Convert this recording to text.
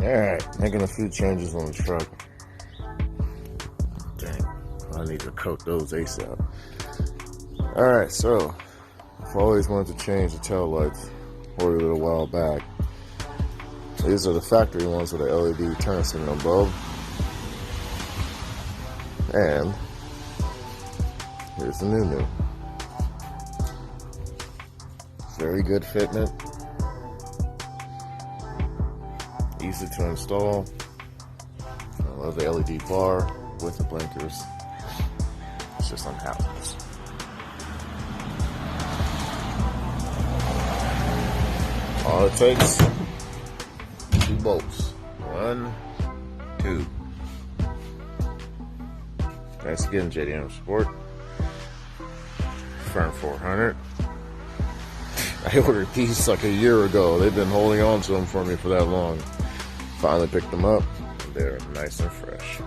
Alright, making a few changes on the truck. Dang, I need to coat those ASAP. Alright, so I've always wanted to change the tail lights. Ordered it a while back. These are the factory ones with the LED turn signal bulb. And here's the new. Very good fitment. Easy to install. I love the LED bar with the blinkers. It's just unhappiness. All it takes, 2 bolts. 1, 2. Thanks again, JDM Sport. Fern 400. I ordered these like a year ago. They've been holding on to them for me for that long. Finally picked them up. They're nice and fresh.